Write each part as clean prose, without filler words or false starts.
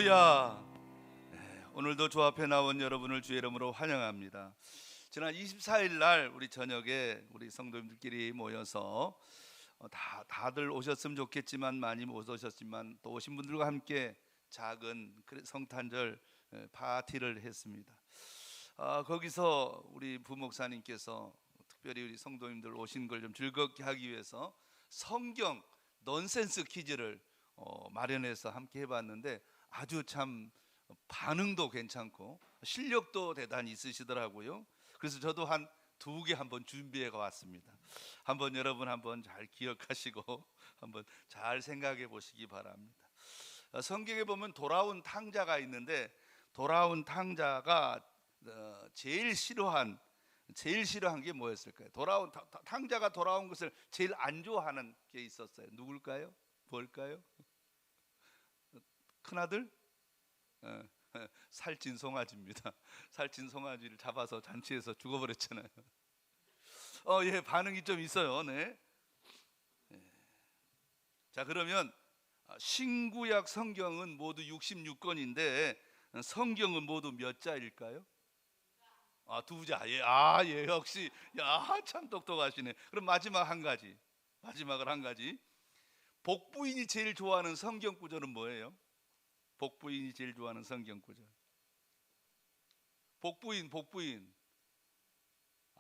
할렐루야. 오늘도 주 앞에 나온 여러분을 주의 이름으로 환영합니다. 지난 24일 날 우리 저녁에 우리 성도님들끼리 모여서 다들 오셨으면 좋겠지만 많이 못 오셨지만 또 오신 분들과 함께 작은 성탄절 파티를 했습니다. 거기서 우리 부목사님께서 특별히 우리 성도님들 오신 걸 좀 즐겁게 하기 위해서 성경 넌센스 퀴즈를 마련해서 함께 해봤는데 아주 참 반응도 괜찮고 실력도 대단히 있으시더라고요. 그래서 저도 한 2개 한번 준비해 왔습니다. 한번 여러분 한번 잘 기억하시고 한번 잘 생각해 보시기 바랍니다. 성경에 보면 돌아온 탕자가 있는데 돌아온 탕자가 제일 싫어한 게 뭐였을까요? 탕자가 돌아온 것을 제일 안 좋아하는 게 있었어요. 누굴까요? 뭘까요? 큰아들? 살찐 송아지입니다. 살찐 송아지를 잡아서 잔치에서 죽어버렸잖아요. 예, 반응이 좀 있어요. 네. 자, 그러면 신구약 성경은 모두 66권인데 성경은 모두 몇 자일까요? 2자. 예, 역시 참 똑똑하시네. 그럼 마지막을 한 가지. 복부인이 제일 좋아하는 성경 구절은 뭐예요? 복부인이 제일 좋아하는 성경 구절. 복부인.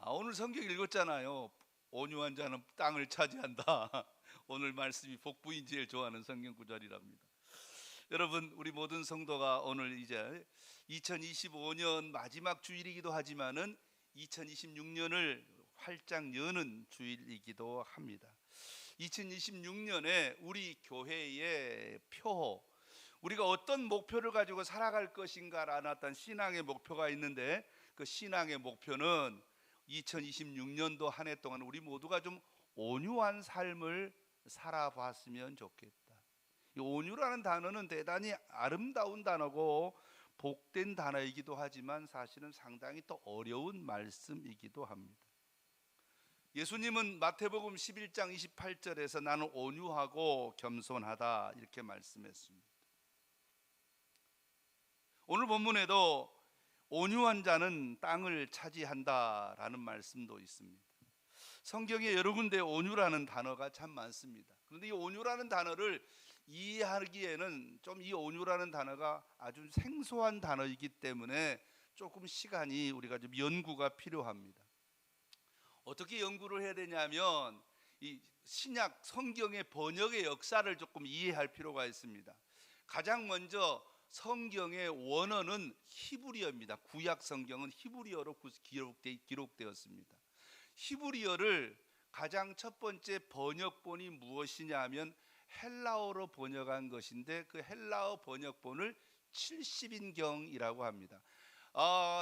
오늘 성경 읽었잖아요. 온유한 자는 땅을 차지한다. 오늘 말씀이 복부인 제일 좋아하는 성경 구절이랍니다. 여러분, 우리 모든 성도가 오늘 이제 2025년 마지막 주일이기도 하지만은 2026년을 활짝 여는 주일이기도 합니다. 2026년에 우리 교회의 표호, 우리가 어떤 목표를 가지고 살아갈 것인가라는 어떤 신앙의 목표가 있는데 그 신앙의 목표는 2026년도 한 해 동안 우리 모두가 좀 온유한 삶을 살아봤으면 좋겠다. 이 온유라는 단어는 대단히 아름다운 단어고 복된 단어이기도 하지만 사실은 상당히 또 어려운 말씀이기도 합니다. 예수님은 마태복음 11장 28절에서 나는 온유하고 겸손하다 이렇게 말씀했습니다. 오늘 본문에도 온유한 자는 땅을 차지한다라는 말씀도 있습니다. 성경에 여러 군데 온유라는 단어가 참 많습니다. 그런데 이 온유라는 단어를 이해하기에는 좀 이 온유라는 단어가 아주 생소한 단어이기 때문에 조금 시간이 우리가 좀 연구가 필요합니다. 어떻게 연구를 해야 되냐면 이 신약 성경의 번역의 역사를 조금 이해할 필요가 있습니다. 가장 먼저 성경의 원어는 히브리어입니다. 구약 성경은 히브리어로 기록되었습니다. 히브리어를 가장 첫 번째 번역본이 무엇이냐 하면 헬라어로 번역한 것인데 그 헬라어 번역본을 70인경이라고 합니다.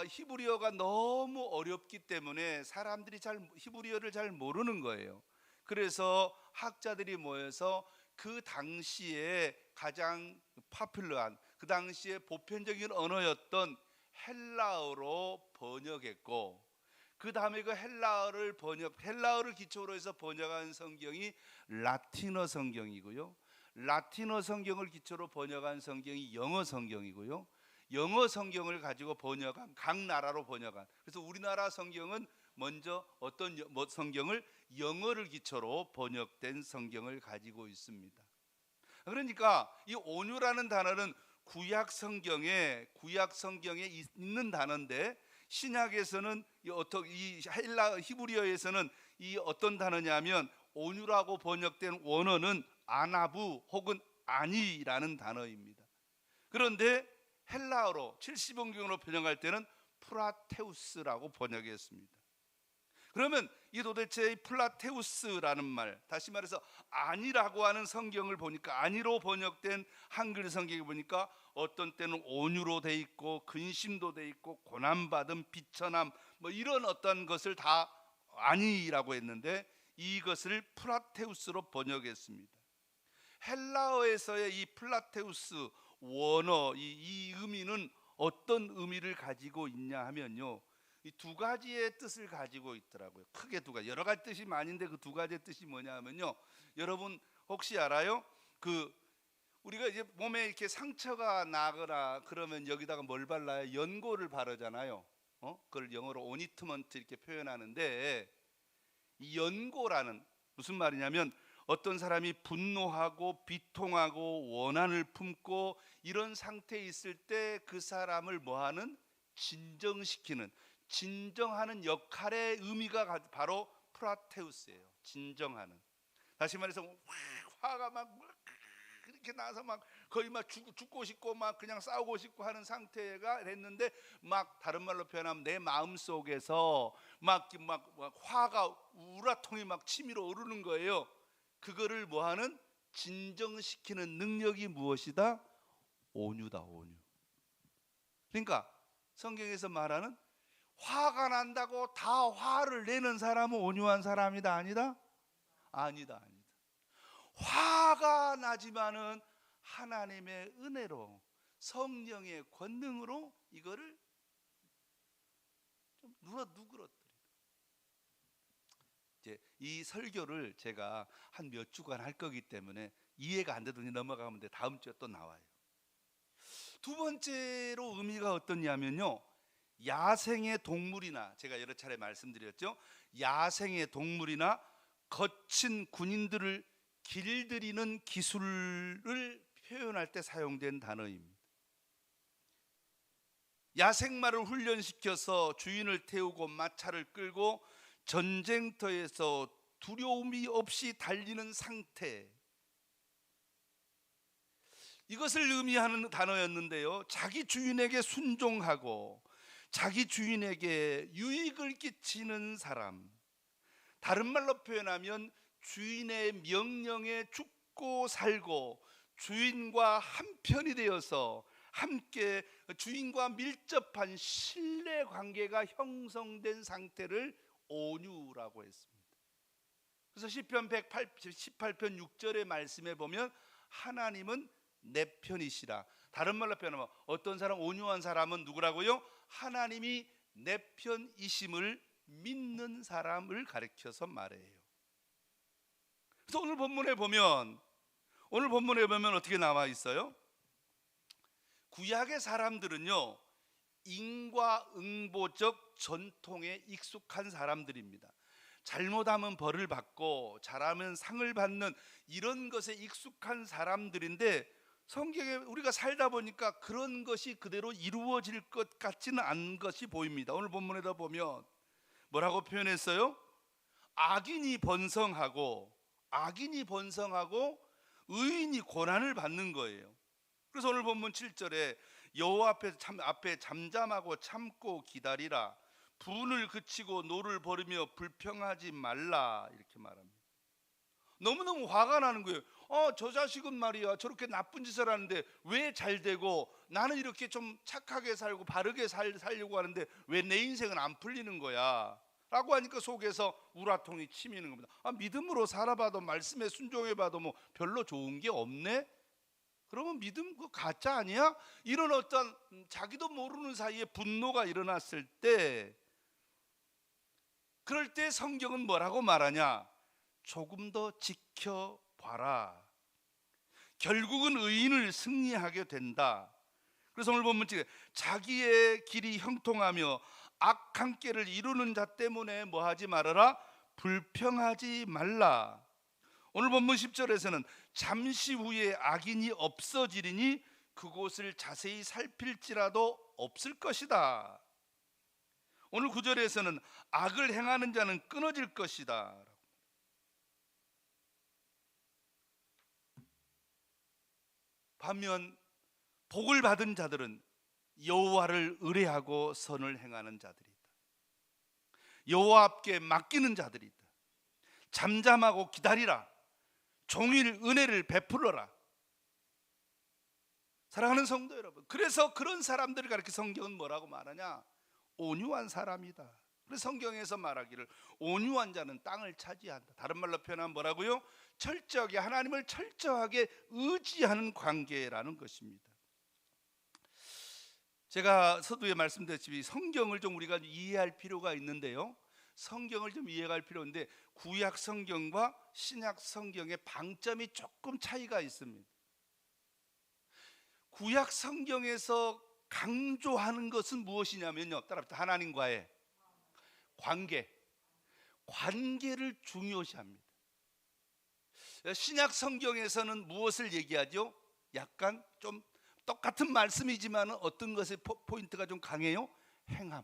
히브리어가 너무 어렵기 때문에 사람들이 히브리어를 잘 모르는 거예요. 그래서 학자들이 모여서 그 당시에 가장 파퓰러한, 그 당시에 보편적인 언어였던 헬라어로 번역했고, 그 다음에 그 헬라어를 기초로 해서 번역한 성경이 라틴어 성경이고요. 라틴어 성경을 기초로 번역한 성경이 영어 성경이고요. 영어 성경을 가지고 번역한, 각 나라로 번역한, 그래서 우리나라 성경은 먼저 어떤 성경을 영어를 기초로 번역된 성경을 가지고 있습니다. 그러니까 이 온유라는 단어는 구약 성경에 있는 단어인데 신약에서는 이 히브리어에서는 이 어떤 단어냐면 온유라고 번역된 원어는 아나부 혹은 아니라는 단어입니다. 그런데 헬라어로 70인경으로 번역할 때는 프라테우스라고 번역했습니다. 그러면 이 도대체 플라테우스라는 말, 다시 말해서 아니라고 하는 성경을 보니까, 아니로 번역된 한글 성경을 보니까 어떤 때는 온유로 돼 있고 근심도 돼 있고 고난받음, 비천함 이런 어떤 것을 다 아니라고 했는데 이것을 플라테우스로 번역했습니다. 헬라어에서의 이 플라테우스 원어, 이 의미는 어떤 의미를 가지고 있냐 하면요, 이 2가지의 뜻을 가지고 있더라고요. 크게 2가지, 여러 가지 뜻이 많은데 그 2가지의 뜻이 뭐냐 하면요, 여러분 혹시 알아요? 그 우리가 이제 몸에 이렇게 상처가 나거나 그러면 여기다가 뭘 발라요? 연고를 바르잖아요. 그걸 영어로 오니트먼트 이렇게 표현하는데, 이 연고라는 무슨 말이냐면 어떤 사람이 분노하고 비통하고 원한을 품고 이런 상태에 있을 때 그 사람을 뭐하는? 진정시키는, 진정하는 역할의 의미가 바로 프라테우스예요. 진정하는. 다시 말해서 화가 막 그렇게 나서 막 거의 막 죽고 싶고 막 그냥 싸우고 싶고 하는 상태가 됐는데, 막 다른 말로 표현하면 내 마음 속에서 막 화가 우라통이 막 치밀어 오르는 거예요. 그거를 뭐하는? 진정시키는 능력이 무엇이다? 온유다, 온유. 그러니까 성경에서 말하는 화가 난다고 다 화를 내는 사람은 온유한 사람이다, 아니다? 아니다, 아니다. 화가 나지만은 하나님의 은혜로, 성령의 권능으로 이거를 좀 누그러뜨려. 이제 이 설교를 제가 한 몇 주간 할 거기 때문에 이해가 안 되더니 넘어가면 돼. 다음 주에 또 나와요. 두 번째로 의미가 어떠냐면요, 야생의 동물이나, 제가 여러 차례 말씀드렸죠, 야생의 동물이나 거친 군인들을 길들이는 기술을 표현할 때 사용된 단어입니다. 야생마를 훈련시켜서 주인을 태우고 마차를 끌고 전쟁터에서 두려움이 없이 달리는 상태, 이것을 의미하는 단어였는데요, 자기 주인에게 순종하고 자기 주인에게 유익을 끼치는 사람, 다른 말로 표현하면 주인의 명령에 죽고 살고 주인과 한편이 되어서 함께 주인과 밀접한 신뢰 관계가 형성된 상태를 온유라고 했습니다. 그래서 시편 118편 6절의 말씀에 보면 하나님은 내 편이시라. 다른 말로 표현하면 어떤 사람, 온유한 사람은 누구라고요? 하나님이 내 편이심을 믿는 사람을 가리켜서 말해요. 그래서 오늘 본문에 보면 어떻게 나와 있어요? 구약의 사람들은요, 인과응보적 전통에 익숙한 사람들입니다. 잘못하면 벌을 받고 잘하면 상을 받는 이런 것에 익숙한 사람들인데, 성경에 우리가 살다 보니까 그런 것이 그대로 이루어질 것 같지는 않은 것이 보입니다. 오늘 본문에다 보면 뭐라고 표현했어요? 악인이 번성하고 의인이 고난을 받는 거예요. 그래서 오늘 본문 7절에 여호와 앞에 잠잠하고 참고 기다리라, 분을 그치고 노를 버리며 불평하지 말라, 이렇게 말합니다. 너무너무 화가 나는 거예요. 저 자식은 말이야 저렇게 나쁜 짓을 하는데 왜 잘 되고, 나는 이렇게 좀 착하게 살고 바르게 살려고 하는데 왜 내 인생은 안 풀리는 거야 라고 하니까 속에서 우라통이 치미는 겁니다. 믿음으로 살아봐도, 말씀에 순종해봐도 뭐 별로 좋은 게 없네? 그러면 믿음 그 가짜 아니야? 이런 어떤 자기도 모르는 사이에 분노가 일어났을 때, 그럴 때 성경은 뭐라고 말하냐? 조금 더 지켜봐라. 결국은 의인을 승리하게 된다. 그래서 오늘 본문 중에 자기의 길이 형통하며 악한 꾀를 이루는 자 때문에 뭐하지 말아라? 불평하지 말라. 오늘 본문 10절에서는 잠시 후에 악인이 없어지리니 그곳을 자세히 살필지라도 없을 것이다. 오늘 9절에서는 악을 행하는 자는 끊어질 것이다. 반면 복을 받은 자들은 여호와를 의뢰하고 선을 행하는 자들이다. 여호와 앞에 맡기는 자들이다. 잠잠하고 기다리라. 종일 은혜를 베풀어라. 사랑하는 성도 여러분, 그래서 그런 사람들을 가리켜 성경은 뭐라고 말하냐? 온유한 사람이다. 그래서 성경에서 말하기를 온유한 자는 땅을 차지한다. 다른 말로 표현하면 뭐라고요? 철저하게, 하나님을 철저하게 의지하는 관계라는 것입니다. 제가 서두에 말씀드렸듯이 성경을 좀 우리가 이해할 필요가 있는데요, 성경을 좀 이해할 필요인데 구약 성경과 신약 성경의 방점이 조금 차이가 있습니다. 구약 성경에서 강조하는 것은 무엇이냐면요, 따라합시다. 하나님과의 관계를 중요시합니다. 신약 성경에서는 무엇을 얘기하죠? 약간 좀 똑같은 말씀이지만 어떤 것의 포인트가 좀 강해요? 행함.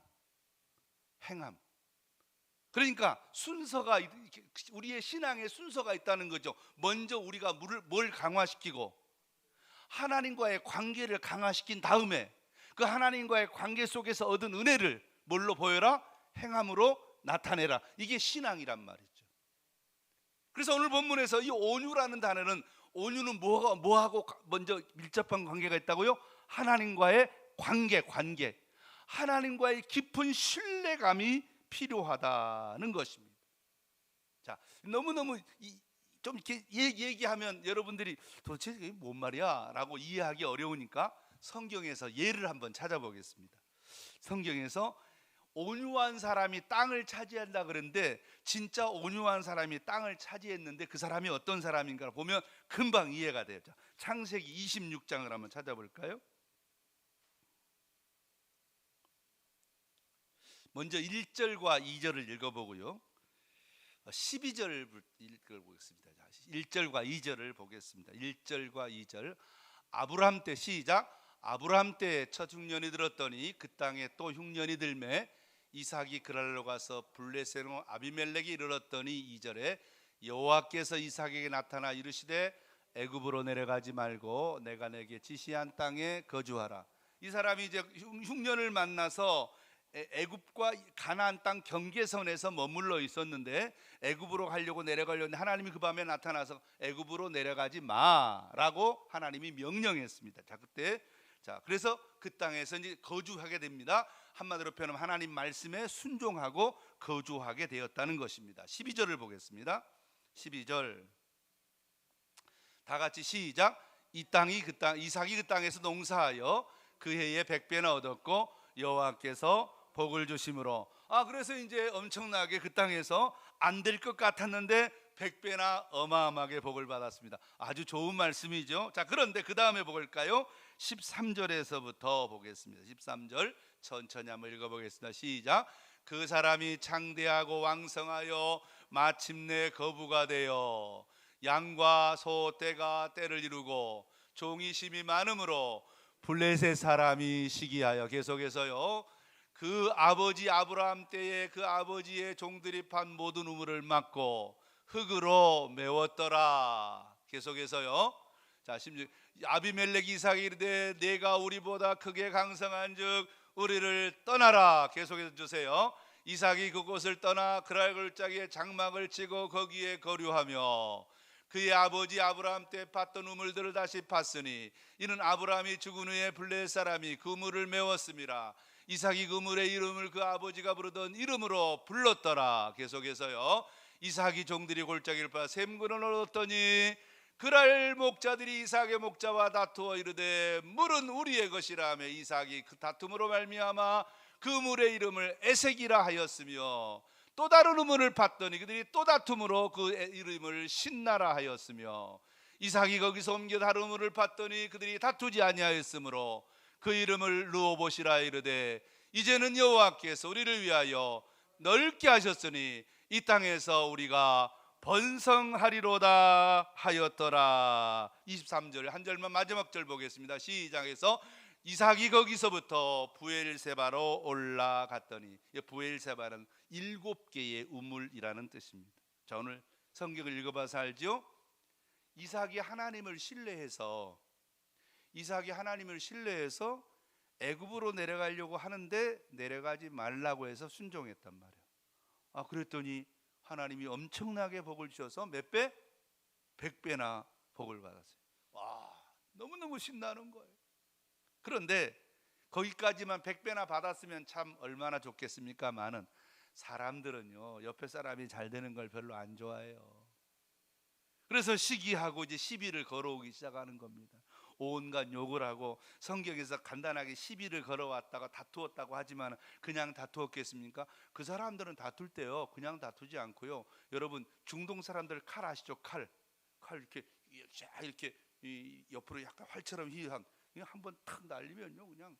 그러니까 순서가, 우리의 신앙에 순서가 있다는 거죠. 먼저 우리가 뭘 강화시키고 하나님과의 관계를 강화시킨 다음에 그 하나님과의 관계 속에서 얻은 은혜를 뭘로 보여라? 행함으로 나타내라. 이게 신앙이란 말이죠. 그래서 오늘 본문에서 이 온유라는 단어는, 온유는 뭐하고 먼저 밀접한 관계가 있다고요? 하나님과의 관계. 하나님과의 깊은 신뢰감이 필요하다는 것입니다. 자, 너무너무 좀 이렇게 얘기하면 여러분들이 도대체 이게 뭔 말이야? 라고 이해하기 어려우니까 성경에서 예를 한번 찾아보겠습니다. 성경에서 온유한 사람이 땅을 차지한다 그랬는데, 진짜 온유한 사람이 땅을 차지했는데 그 사람이 어떤 사람인가 보면 금방 이해가 돼요. 창세기 26장을 한번 찾아볼까요? 먼저 1절과 2절을 읽어보고요, 12절 읽어보겠습니다. 1절과 2절을 보겠습니다. 1절과 2절. 아브라함 때, 시작. 아브라함 때 첫 흉년이 들었더니 그 땅에 또 흉년이 들매 이삭이 그랄로 가서 블레셋의 아비멜렉이 이르렀더니 2절에 여호와께서 이삭에게 나타나 이르시되 애굽으로 내려가지 말고 내가 내게 지시한 땅에 거주하라. 이 사람이 이제 흉년을 만나서 애굽과 가나안 땅 경계선에서 머물러 있었는데 애굽으로 가려고 내려가려는데 하나님이 그 밤에 나타나서 애굽으로 내려가지 마라고 하나님이 명령했습니다. 그래서 그 땅에서 이제 거주하게 됩니다. 한마디로 표현하면 하나님 말씀에 순종하고 거주하게 되었다는 것입니다. 12절을 보겠습니다. 12절 다 같이 시작. 이삭이 그 땅에서 농사하여 그 해에 100배나 얻었고 여호와께서 복을 주심으로. 그래서 이제 엄청나게 그 땅에서 안 될 것 같았는데 100배나 어마어마하게 복을 받았습니다. 아주 좋은 말씀이죠. 자, 그런데 그 다음에 볼까요? 13절에서부터 보겠습니다. 13절 천천히 한번 읽어보겠습니다. 시작. 그 사람이 창대하고 왕성하여 마침내 거부가 되어 양과 소 떼가 떼를 이루고 종이 심이 많으므로 블레셋 사람이 시기하여, 계속해서요, 그 아버지 아브라함 때에 그 아버지의 종들이 판 모든 우물을 막고 흙으로 메웠더라. 계속해서요. 자, 16. 아비멜렉 이삭이 이르되 내가 우리보다 크게 강성한즉 우리를 떠나라. 계속해서 주세요. 이삭이 그곳을 떠나 그랄 골짜기에 장막을 치고 거기에 거류하며 그의 아버지 아브라함 때 팠던 우물들을 다시 팠으니 이는 아브라함이 죽은 후에 블레셋 사람이 그 우물을 메웠음이라. 이삭이 그 우물의 이름을 그 아버지가 부르던 이름으로 불렀더라. 계속해서요. 이삭이 종들이 골짜기를 파 샘근을 얻었더니 그랄 목자들이 이삭의 목자와 다투어 이르되 물은 우리의 것이라 하며 이삭이 그 다툼으로 말미암아 그 물의 이름을 에색이라 하였으며 또 다른 우물을 팠더니 그들이 또 다툼으로 그 이름을 신나라 하였으며 이삭이 거기서 옮겨 다른 우물을 팠더니 그들이 다투지 아니하였으므로 그 이름을 르호봇이라 이르되 이제는 여호와께서 우리를 위하여 넓게 하셨으니 이 땅에서 우리가 번성하리로다 하였더라. 23절 한 절만 마지막 절 보겠습니다. 시작해서 이삭이 거기서부터 부엘세바로 올라갔더니, 부엘세바는 7개의 우물이라는 뜻입니다. 자, 오늘 성경을 읽어봐서 알죠? 이삭이 하나님을 신뢰해서 애굽으로 내려가려고 하는데 내려가지 말라고 해서 순종했단 말이에요. 그랬더니 하나님이 엄청나게 복을 주셔서 몇 배? 100배나 복을 받았어요. 너무너무 신나는 거예요. 그런데 거기까지만 100배나 받았으면 참 얼마나 좋겠습니까? 많은 사람들은요, 옆에 사람이 잘 되는 걸 별로 안 좋아해요. 그래서 시기하고 이제 시비를 걸어오기 시작하는 겁니다. 온갖 욕을 하고, 성경에서 간단하게 시비를 걸어왔다가 다투었다고 하지만 그냥 다투었겠습니까? 그 사람들은 다툴 때요 그냥 다투지 않고요, 여러분 중동 사람들 칼 아시죠? 칼 이렇게 옆으로 약간 활처럼 휘한 한번 탁 날리면요 그냥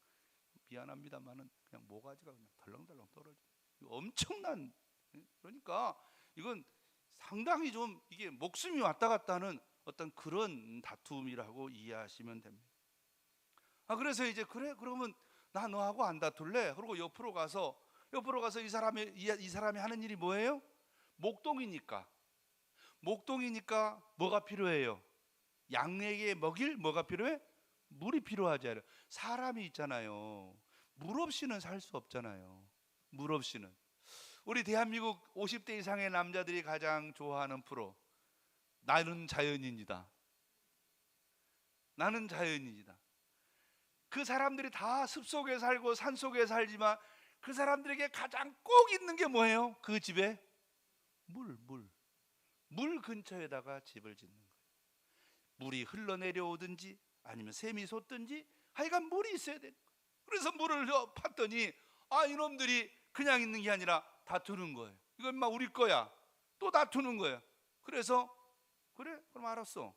미안합니다만은 그냥 모가지가 그냥 덜렁덜렁 떨어져. 엄청난, 그러니까 이건 상당히 좀 이게 목숨이 왔다 갔다 하는 어떤 그런 다툼이라고 이해하시면 됩니다. 그래서 이제 그래 그러면 나 너하고 안 다툴래? 그리고 옆으로 가서 이 사람이 하는 일이 뭐예요? 목동이니까 뭐가 필요해요? 양에게 먹일 뭐가 필요해? 물이 필요하지. 사람이 있잖아요. 물 없이는 살 수 없잖아요. 물 없이는. 우리 대한민국 50대 이상의 남자들이 가장 좋아하는 프로, 나는 자연인이다. 나는 자연인이다. 그 사람들이 다 습속에 살고 산속에 살지만 그 사람들에게 가장 꼭 있는 게 뭐예요? 그 집에 물 근처에다가 집을 짓는 거예요. 물이 흘러내려오든지 아니면 샘이 솟든지 하여간 물이 있어야 되는 거예요. 그래서 물을 팠더니 이놈들이 그냥 있는 게 아니라 다투는 거예요. 이건 막 우리 거야. 또 다투는 거예요. 그래서 그래? 그럼 알았어.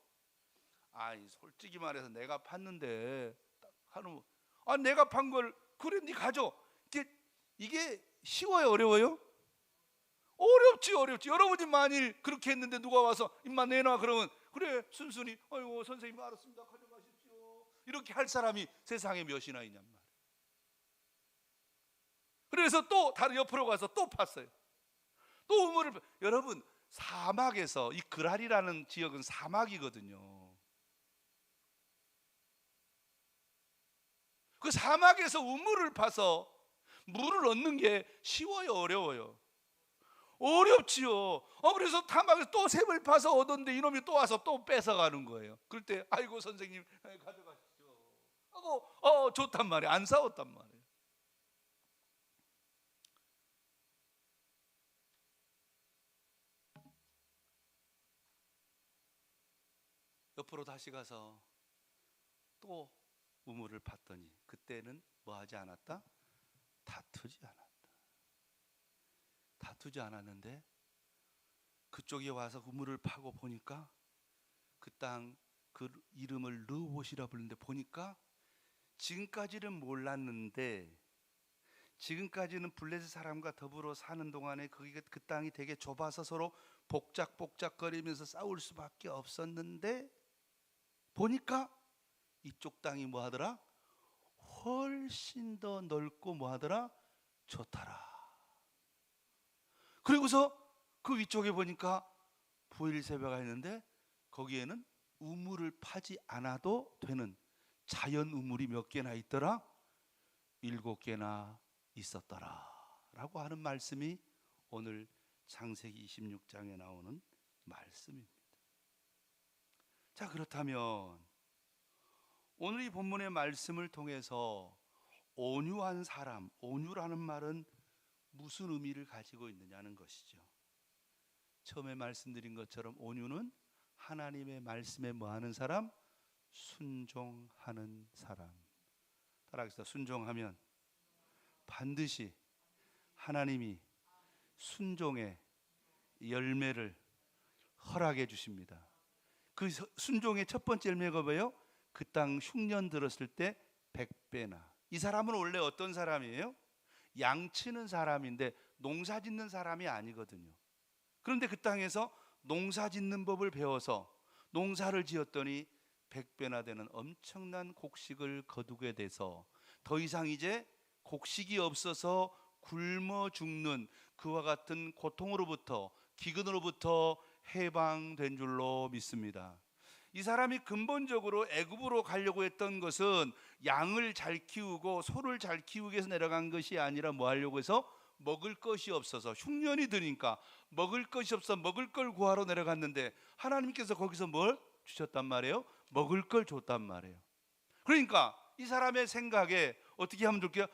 솔직히 말해서 내가 팠는데 하는 내가 판 걸 그래 네 가져. 이게 쉬워요, 어려워요? 어렵지. 여러분이 만일 그렇게 했는데 누가 와서 임마 내놔 그러면 그래 순순히 아이고 선생님 알았습니다 가져가십시오 이렇게 할 사람이 세상에 몇이나 있냔 말이에요. 그래서 또 다른 옆으로 가서 또 팠어요. 또 우물을 여러분 사막에서 이 그랄이라는 지역은 사막이거든요. 그 사막에서 우물을 파서 물을 얻는 게 쉬워요, 어려워요? 어렵지요. 그래서 사막에서 또 샘을 파서 얻었는데 이놈이 또 와서 또 뺏어가는 거예요. 그럴 때 아이고 선생님 가져가십시오 하고 좋단 말이에요. 안 싸웠단 말이에요. 옆으로 다시 가서 또 우물을 팠더니 그때는 뭐 하지 않았다? 다투지 않았는데 그쪽에 와서 우물을 파고 보니까 그 땅 그 이름을 르봇이라 부르는데 보니까 지금까지는 몰랐는데 지금까지는 블레셋 사람과 더불어 사는 동안에 그 땅이 되게 좁아서 서로 복작복작거리면서 싸울 수밖에 없었는데 보니까 이쪽 땅이 뭐 하더라? 훨씬 더 넓고 뭐 하더라? 좋더라. 그리고서 그 위쪽에 보니까 보일새벽가 있는데 거기에는 우물을 파지 않아도 되는 자연 우물이 몇 개나 있더라? 7개나 있었더라 라고 하는 말씀이 오늘 창세기 26장에 나오는 말씀입니다. 자, 그렇다면 오늘 이 본문의 말씀을 통해서 온유한 사람, 온유라는 말은 무슨 의미를 가지고 있느냐는 것이죠. 처음에 말씀드린 것처럼 온유는 하나님의 말씀에 뭐하는 사람? 순종하는 사람. 따라하겠습니다. 순종하면 반드시 하나님이 순종의 열매를 허락해 주십니다. 그 순종의 첫 번째 열매가 뭐예요? 그 땅 흉년 들었을 때 100배나. 이 사람은 원래 어떤 사람이에요? 양치는 사람인데 농사 짓는 사람이 아니거든요. 그런데 그 땅에서 농사 짓는 법을 배워서 농사를 지었더니 100배나 되는 엄청난 곡식을 거두게 돼서 더 이상 이제 곡식이 없어서 굶어 죽는 그와 같은 고통으로부터, 기근으로부터 해방된 줄로 믿습니다. 이 사람이 근본적으로 애굽으로 가려고 했던 것은 양을 잘 키우고 소를 잘 키우기 위해서 내려간 것이 아니라 뭐 하려고 해서 먹을 것이 없어서 흉년이 드니까 먹을 것이 없어 먹을 걸 구하러 내려갔는데 하나님께서 거기서 뭘 주셨단 말이에요? 먹을 걸 줬단 말이에요. 그러니까 이 사람의 생각에 어떻게 하면 좋을게요?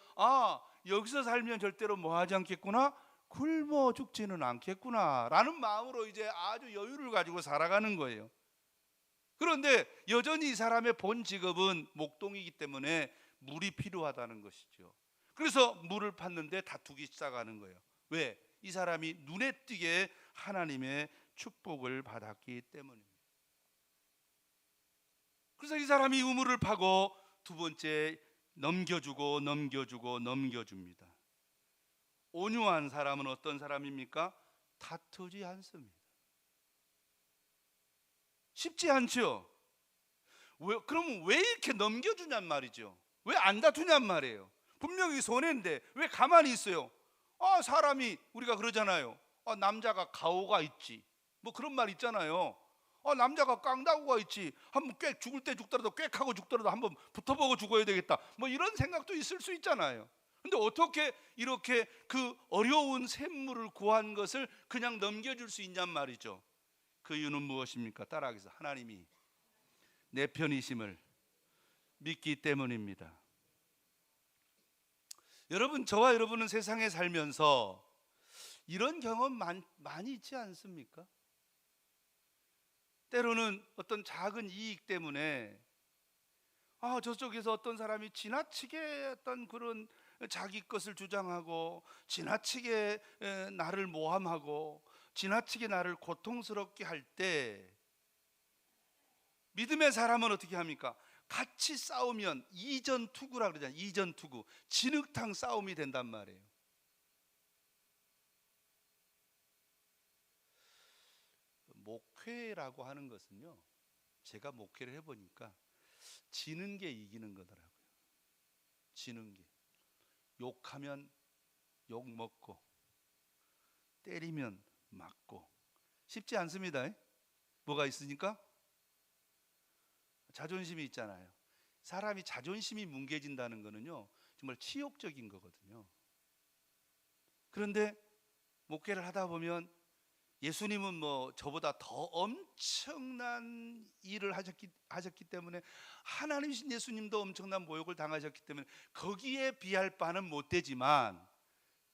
여기서 살면 절대로 뭐 하지 않겠구나? 굶어 죽지는 않겠구나 라는 마음으로 이제 아주 여유를 가지고 살아가는 거예요. 그런데 여전히 이 사람의 본 직업은 목동이기 때문에 물이 필요하다는 것이죠. 그래서 물을 팠는데 다투기 시작하는 거예요. 왜? 이 사람이 눈에 띄게 하나님의 축복을 받았기 때문입니다. 그래서 이 사람이 우물을 파고 두 번째, 넘겨주고 넘겨주고 넘겨줍니다. 온유한 사람은 어떤 사람입니까? 다투지 않습니다. 쉽지 않죠? 그러면 왜 이렇게 넘겨주냔 말이죠. 왜 안 다투냔 말이에요. 분명히 손해인데 왜 가만히 있어요? 사람이 우리가 그러잖아요. 남자가 가오가 있지, 뭐 그런 말 있잖아요. 남자가 깡다구가 있지, 한번 꽥 죽을 때 죽더라도 꽥 하고 죽더라도 한번 붙어보고 죽어야 되겠다, 뭐 이런 생각도 있을 수 있잖아요. 근데 어떻게 이렇게 그 어려운 샘물을 구한 것을 그냥 넘겨줄 수 있냔 말이죠. 그 이유는 무엇입니까? 따라하겠습니다. 하나님이 내 편이심을 믿기 때문입니다. 여러분, 저와 여러분은 세상에 살면서 이런 경험 많이 있지 않습니까? 때로는 어떤 작은 이익 때문에 저쪽에서 어떤 사람이 지나치게 어떤 그런 자기 것을 주장하고 지나치게 나를 모함하고 지나치게 나를 고통스럽게 할 때 믿음의 사람은 어떻게 합니까? 같이 싸우면 이전투구라 그러잖아요. 이전투구, 진흙탕 싸움이 된단 말이에요. 목회라고 하는 것은요, 제가 목회를 해보니까 지는 게 이기는 거더라고요. 지는 게. 욕하면 욕 먹고, 때리면 맞고. 쉽지 않습니다. 뭐가 있으니까? 자존심이 있잖아요. 사람이 자존심이 뭉개진다는 거는요, 정말 치욕적인 거거든요. 그런데 목회를 하다 보면 예수님은 뭐 저보다 더 엄청난 일을 하셨기 때문에, 하나님이신 예수님도 엄청난 모욕을 당하셨기 때문에 거기에 비할 바는 못 되지만,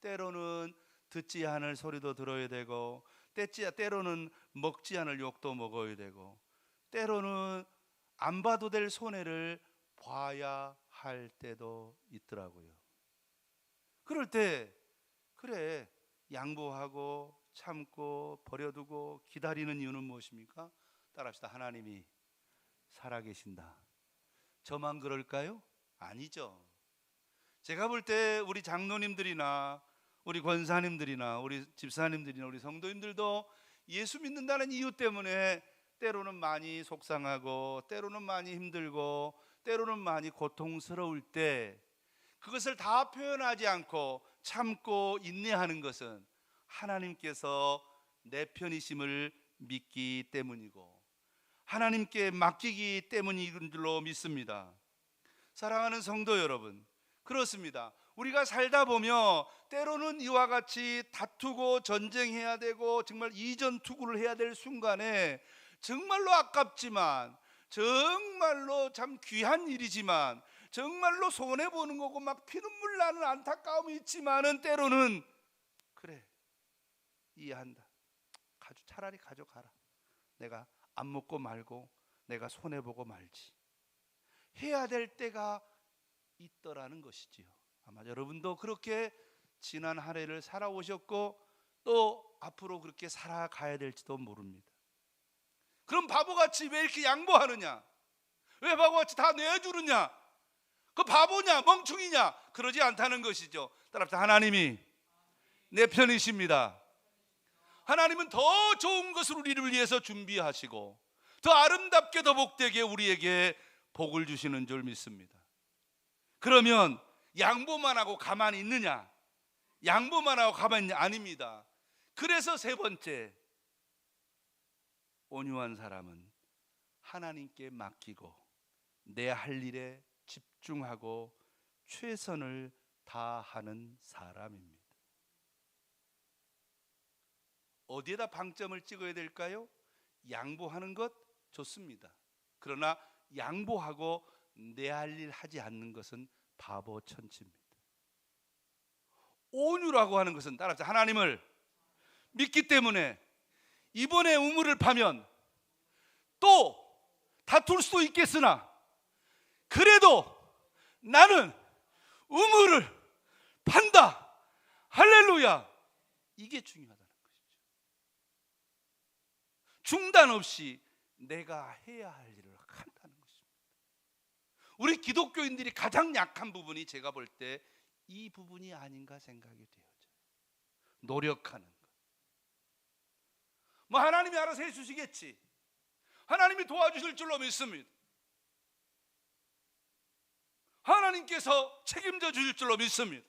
때로는 듣지 않을 소리도 들어야 되고, 때로는 먹지 않을 욕도 먹어야 되고, 때로는 안 봐도 될 손해를 봐야 할 때도 있더라고요. 그럴 때 그래, 양보하고 참고 버려두고 기다리는 이유는 무엇입니까? 따라합시다. 하나님이 살아계신다. 저만 그럴까요? 아니죠. 제가 볼 때 우리 장로님들이나 우리 권사님들이나 우리 집사님들이나 우리 성도님들도 예수 믿는다는 이유 때문에 때로는 많이 속상하고, 때로는 많이 힘들고, 때로는 많이 고통스러울 때 그것을 다 표현하지 않고 참고 인내하는 것은 하나님께서 내 편이심을 믿기 때문이고 하나님께 맡기기 때문인 줄로 믿습니다. 사랑하는 성도 여러분, 그렇습니다. 우리가 살다 보면 때로는 이와 같이 다투고 전쟁해야 되고 정말 이전투구를 해야 될 순간에 정말로 아깝지만, 정말로 참 귀한 일이지만, 정말로 손해보는 거고 막 피눈물 나는 안타까움이 있지만은, 때로는 그래, 이해한다, 차라리 가져가라, 내가 안 먹고 말고 내가 손해보고 말지 해야 될 때가 있더라는 것이지요. 아마 여러분도 그렇게 지난 한 해를 살아오셨고 또 앞으로 그렇게 살아가야 될지도 모릅니다. 그럼 바보같이 왜 이렇게 양보하느냐, 왜 바보같이 다 내주느냐, 그 바보냐 멍충이냐, 그러지 않다는 것이죠. 따라합시다. 하나님이 내 편이십니다. 하나님은 더 좋은 것을 우리를 위해서 준비하시고 더 아름답게 더 복되게 우리에게 복을 주시는 줄 믿습니다. 그러면 양보만 하고 가만히 있느냐? 양보만 하고 가만히 있느냐? 아닙니다. 그래서 세 번째, 온유한 사람은 하나님께 맡기고 내 할 일에 집중하고 최선을 다하는 사람입니다. 어디에다 방점을 찍어야 될까요? 양보하는 것 좋습니다. 그러나 양보하고 내 할 일 하지 않는 것은 바보 천치입니다. 온유라고 하는 것은, 따라서 하나님을 믿기 때문에 이번에 우물을 파면 또 다툴 수도 있겠으나 그래도 나는 우물을 판다. 할렐루야. 이게 중요하다는 것이죠. 중단 없이 내가 해야 할 일을 한다는 것입니다. 우리 기독교인들이 가장 약한 부분이 제가 볼 때 이 부분이 아닌가 생각이 되어져요. 노력하는 것. 뭐 하나님이 알아서 해주시겠지, 하나님이 도와주실 줄로 믿습니다. 하나님께서 책임져 주실 줄로 믿습니다.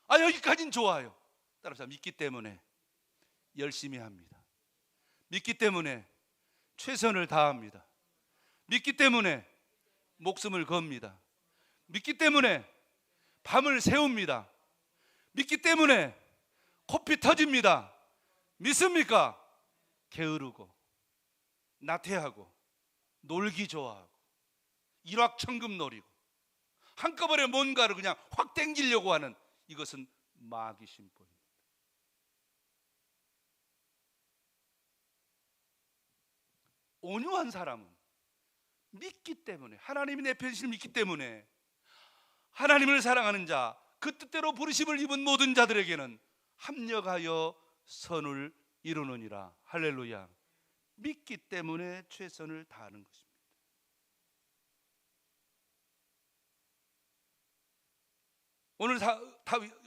여기까지는 좋아요. 따라서 믿기 때문에 열심히 합니다. 믿기 때문에 최선을 다합니다. 믿기 때문에 목숨을 겁니다. 믿기 때문에 밤을 새웁니다. 믿기 때문에 코피 터집니다. 믿습니까? 게으르고 나태하고 놀기 좋아하고 일확천금 노리고 한꺼번에 뭔가를 그냥 확 땡기려고 하는, 이것은 마귀 심보입니다. 온유한 사람은 믿기 때문에, 하나님이 내 편이심을 믿기 때문에, 하나님을 사랑하는 자, 그 뜻대로 부르심을 입은 모든 자들에게는 합력하여 선을 이루느니라. 할렐루야. 믿기 때문에 최선을 다하는 것입니다.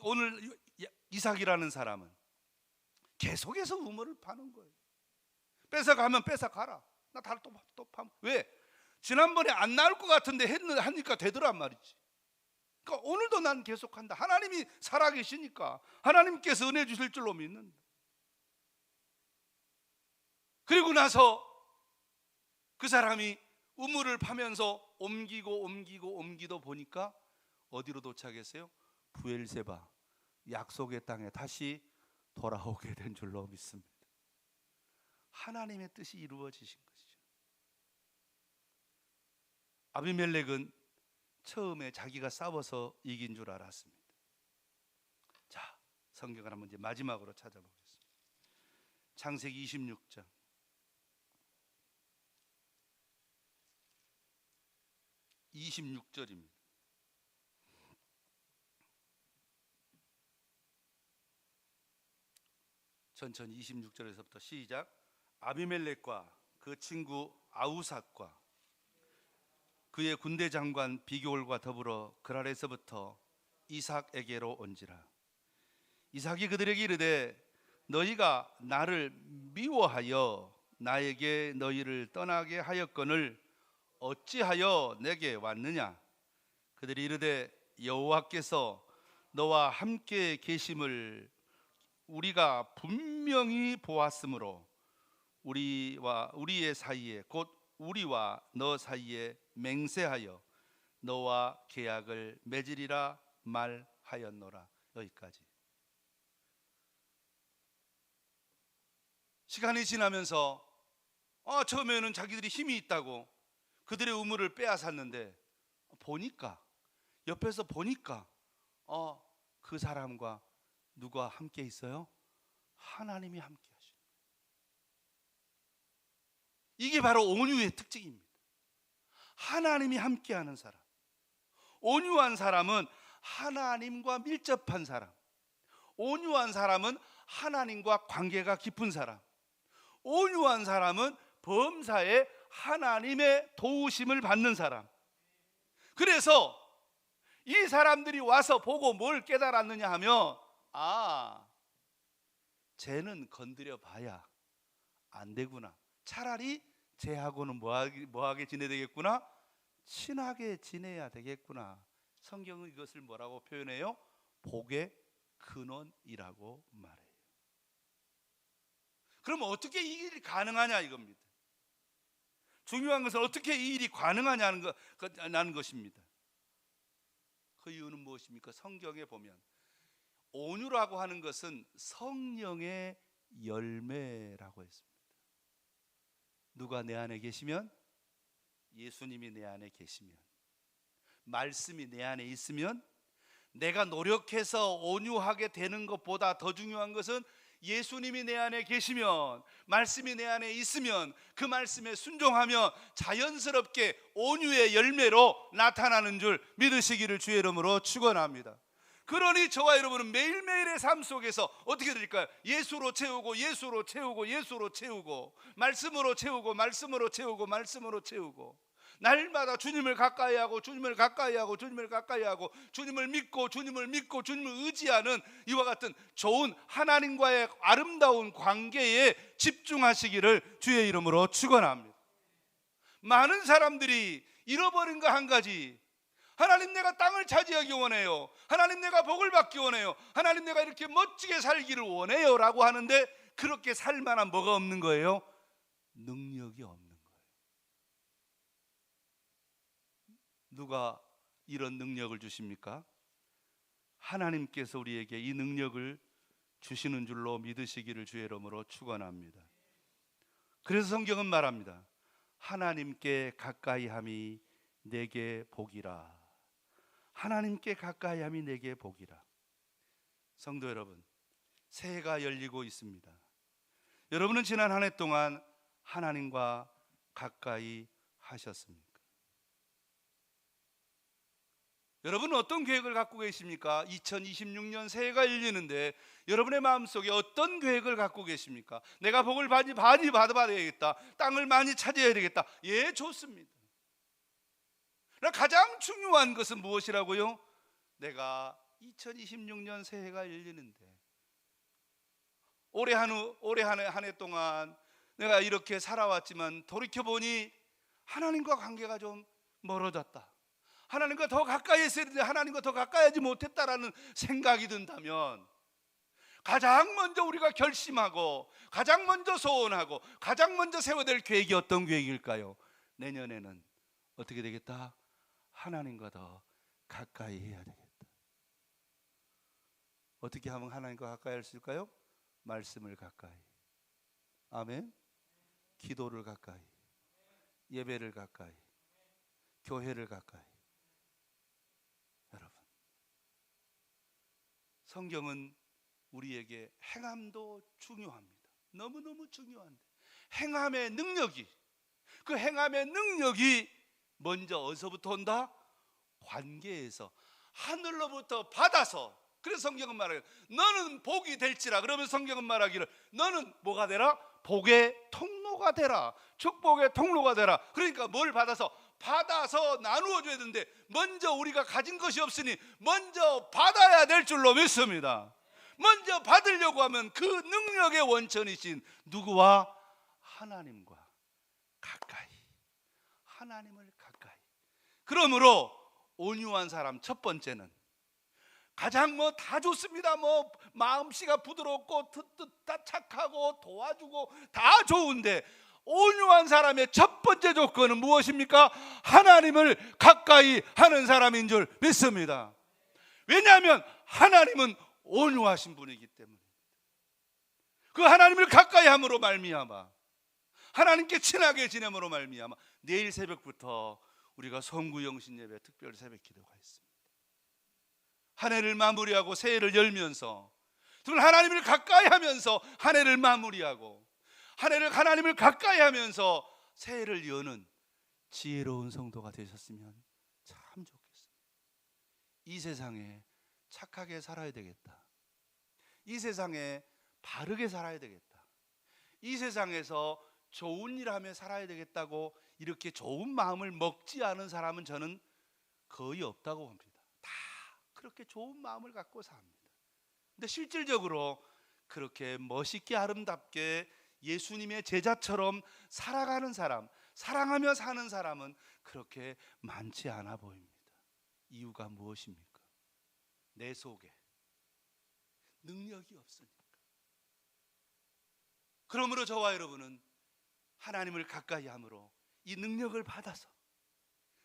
오늘 이삭이라는 사람은 계속해서 우물을 파는 거예요. 뺏어가면 뺏어가라. 나 다른 또 파면. 왜? 지난번에 안 나올 것 같은데 하니까 되더란 말이지. 그러니까 오늘도 난 계속한다. 하나님이 살아계시니까 하나님께서 은혜 주실 줄로 믿는다. 그리고 나서 그 사람이 우물을 파면서 옮기도 보니까 어디로 도착했어요? 부엘세바, 약속의 땅에 다시 돌아오게 된 줄로 믿습니다. 하나님의 뜻이 이루어지신 것이죠. 아비멜렉은 처음에 자기가 싸워서 이긴 줄 알았습니다. 자, 성경을 한번 이제 마지막으로 찾아보겠습니다. 창세기 26장 26절입니다. 천천히 26절에서부터 시작. 아비멜렉과 그 친구 아우삿과 그의 군대 장관 비교올과 더불어 그랄에서부터 이삭에게로 온지라. 이삭이 그들에게 이르되 너희가 나를 미워하여 나에게 너희를 떠나게 하였거늘 어찌하여 내게 왔느냐. 그들이 이르되 여호와께서 너와 함께 계심을 우리가 분명히 보았으므로 우리의 사이에 곧 우리와 너 사이에 맹세하여 너와 계약을 맺으리라 말하였노라. 여기까지. 시간이 지나면서 처음에는 자기들이 힘이 있다고 그들의 우물을 빼앗았는데 옆에서 보니까 그 사람과 누가 함께 있어요? 하나님이 함께 하시는. 이게 바로 온유의 특징입니다. 하나님이 함께하는 사람. 온유한 사람은 하나님과 밀접한 사람. 온유한 사람은 하나님과 관계가 깊은 사람. 온유한 사람은 범사에 하나님의 도우심을 받는 사람. 그래서 이 사람들이 와서 보고 뭘 깨달았느냐 하면 쟤는 건드려 봐야 안 되구나. 차라리 쟤하고는 뭐하게 지내야 되겠구나? 친하게 지내야 되겠구나. 성경은 이것을 뭐라고 표현해요? 복의 근원이라고 말해요. 그럼 어떻게 이 일이 가능하냐 이겁니다. 중요한 것은 어떻게 이 일이 가능하냐는 것입니다. 그 이유는 무엇입니까? 성경에 보면 온유라고 하는 것은 성령의 열매라고 했습니다. 누가 내 안에 계시면, 예수님이 내 안에 계시면, 말씀이 내 안에 있으면, 내가 노력해서 온유하게 되는 것보다 더 중요한 것은 예수님이 내 안에 계시면, 말씀이 내 안에 있으면, 그 말씀에 순종하며 자연스럽게 온유의 열매로 나타나는 줄 믿으시기를 주의 이름으로 축원합니다. 그러니 저와 여러분은 매일매일의 삶 속에서 어떻게 될까요? 예수로 채우고 예수로 채우고 예수로 채우고 말씀으로 채우고 말씀으로 채우고 말씀으로 채우고 날마다 주님을 가까이 하고 주님을 가까이 하고 주님을 가까이 하고 주님을 믿고 주님을 믿고 주님을 의지하는 이와 같은 좋은 하나님과의 아름다운 관계에 집중하시기를 주의 이름으로 축원합니다. 많은 사람들이 잃어버린 거 한 가지, 하나님 내가 땅을 차지하기 원해요, 하나님 내가 복을 받기 원해요, 하나님 내가 이렇게 멋지게 살기를 원해요 라고 하는데 그렇게 살 만한 뭐가 없는 거예요? 능력이 없는 거예요. 누가 이런 능력을 주십니까? 하나님께서 우리에게 이 능력을 주시는 줄로 믿으시기를 주의 이름으로 축원합니다. 그래서 성경은 말합니다. 하나님께 가까이함이 내게 복이라. 하나님께 가까이함이 내게 복이라. 성도 여러분, 새해가 열리고 있습니다. 여러분은 지난 한 해 동안 하나님과 가까이 하셨습니까? 여러분은 어떤 계획을 갖고 계십니까? 2026년 새해가 열리는데 여러분의 마음속에 어떤 계획을 갖고 계십니까? 내가 복을 많이 받아야겠다, 땅을 많이 차지해야 되겠다. 예, 좋습니다. 그러나 가장 중요한 것은 무엇이라고요? 내가 2026년 새해가 열리는데 올해 한 해 동안 내가 이렇게 살아왔지만 돌이켜보니 하나님과 관계가 좀 멀어졌다, 하나님과 더 가까이 했어야 되는데 하나님과 더 가까이 하지 못했다라는 생각이 든다면 가장 먼저 우리가 결심하고 가장 먼저 소원하고 가장 먼저 세워야 될 계획이 어떤 계획일까요? 내년에는 어떻게 되겠다? 하나님과 더 가까이 해야 되겠다. 어떻게 하면 하나님과 가까이 할 수 있을까요? 말씀을 가까이, 아멘. 기도를 가까이, 예배를 가까이, 교회를 가까이. 여러분, 성경은 우리에게 행함도 중요합니다. 너무너무 중요한데 행함의 능력이, 그 행함의 능력이 먼저 어디서부터 온다? 관계에서, 하늘로부터 받아서. 그래서 성경은 말해요. 너는 복이 될지라. 그러면 성경은 말하기를 너는 뭐가 되라? 복의 통로가 되라. 축복의 통로가 되라. 그러니까 뭘 받아서 나누어 줘야 되는데 먼저 우리가 가진 것이 없으니 먼저 받아야 될 줄로 믿습니다. 먼저 받으려고 하면 그 능력의 원천이신 누구와? 하나님과 가까이, 하나님을 가까이. 그러므로 온유한 사람, 첫 번째는 가장 다 좋습니다. 마음씨가 부드럽고 다 착하고 도와주고 다 좋은데 온유한 사람의 첫 번째 조건은 무엇입니까? 하나님을 가까이 하는 사람인 줄 믿습니다. 왜냐하면 하나님은 온유하신 분이기 때문에. 그 하나님을 가까이 함으로 말미암아, 하나님께 친하게 지냄으로 말미암아 내일 새벽부터 우리가 성구영신 예배 특별 새벽 기도가 있습니다. 한 해를 마무리하고 새해를 열면서 정말 하나님을 가까이 하면서 한 해를 마무리하고 한 해를 하나님을 가까이 하면서 새해를 여는 지혜로운 성도가 되셨으면 참 좋겠습니다. 이 세상에 착하게 살아야 되겠다, 이 세상에 바르게 살아야 되겠다, 이 세상에서 좋은 일 하며 살아야 되겠다고 이렇게 좋은 마음을 먹지 않은 사람은 저는 거의 없다고 봅니다. 다 그렇게 좋은 마음을 갖고 삽니다. 근데 실질적으로 그렇게 멋있게 아름답게 예수님의 제자처럼 살아가는 사람, 사랑하며 사는 사람은 그렇게 많지 않아 보입니다. 이유가 무엇입니까? 내 속에 능력이 없으니까. 그러므로 저와 여러분은 하나님을 가까이 함으로 이 능력을 받아서,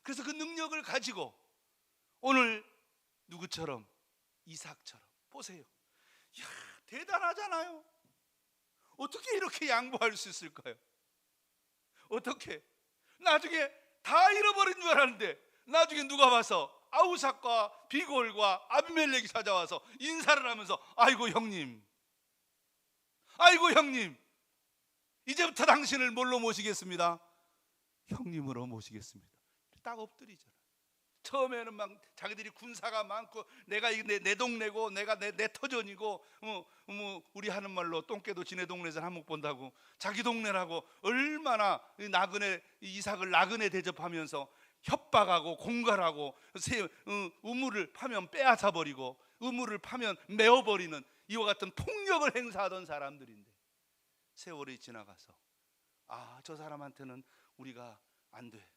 그래서 그 능력을 가지고 오늘 누구처럼? 이삭처럼. 보세요. 이야, 대단하잖아요. 어떻게 이렇게 양보할 수 있을까요? 어떻게? 나중에 다 잃어버린 줄 알았는데 나중에 누가 와서 아우삭과 비골과 아비멜렉이 찾아와서 인사를 하면서 아이고 형님, 아이고 형님, 이제부터 당신을 뭘로 모시겠습니다? 형님으로 모시겠습니다. 딱 엎드리잖아요. 처음에는 막 자기들이 군사가 많고 내가 내 동네고 내가 내 터전이고 우리 하는 말로 똥개도 지네 동네에서 한몫 본다고 자기 동네라고 얼마나 나그네 이삭을 나그네 대접하면서 협박하고 공갈하고 우물을 파면 빼앗아 버리고 우물을 파면 메어버리는 이와 같은 폭력을 행사하던 사람들인데 세월이 지나가서 저 사람한테는 우리가 안 돼.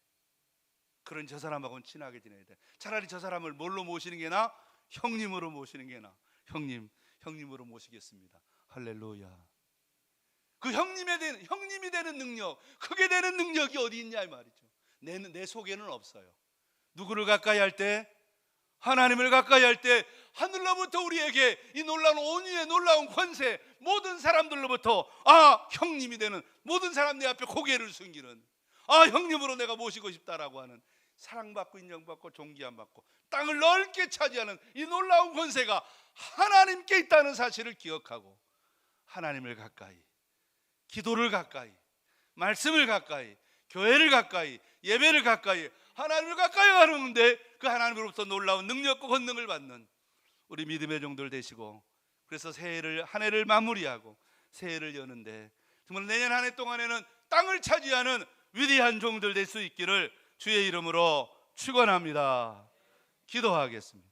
그런 저 사람하고는 친하게 지내야 돼. 차라리 저 사람을 뭘로 모시는 게 나아? 형님으로 모시는 게 나아. 형님으로 모시겠습니다. 할렐루야. 그 형님이 되는 능력, 크게 되는 능력이 어디 있냐 이 말이죠. 내 속에는 없어요. 누구를 가까이 할 때? 하나님을 가까이 할 때 하늘로부터 우리에게 이 놀라운 온유의 놀라운 권세, 모든 사람들로부터 형님이 되는, 모든 사람 내 앞에 고개를 숙이는, 형님으로 내가 모시고 싶다라고 하는, 사랑받고 인정받고 존귀함받고 땅을 넓게 차지하는 이 놀라운 권세가 하나님께 있다는 사실을 기억하고 하나님을 가까이, 기도를 가까이, 말씀을 가까이, 교회를 가까이, 예배를 가까이, 하나님을 가까이 가는데 그 하나님으로부터 놀라운 능력과 권능을 받는 우리 믿음의 종들 되시고, 그래서 한 해를 마무리하고 새해를 여는데 정말 내년 한 해 동안에는 땅을 차지하는 위대한 종들 될 수 있기를 주의 이름으로 축원합니다. 기도하겠습니다.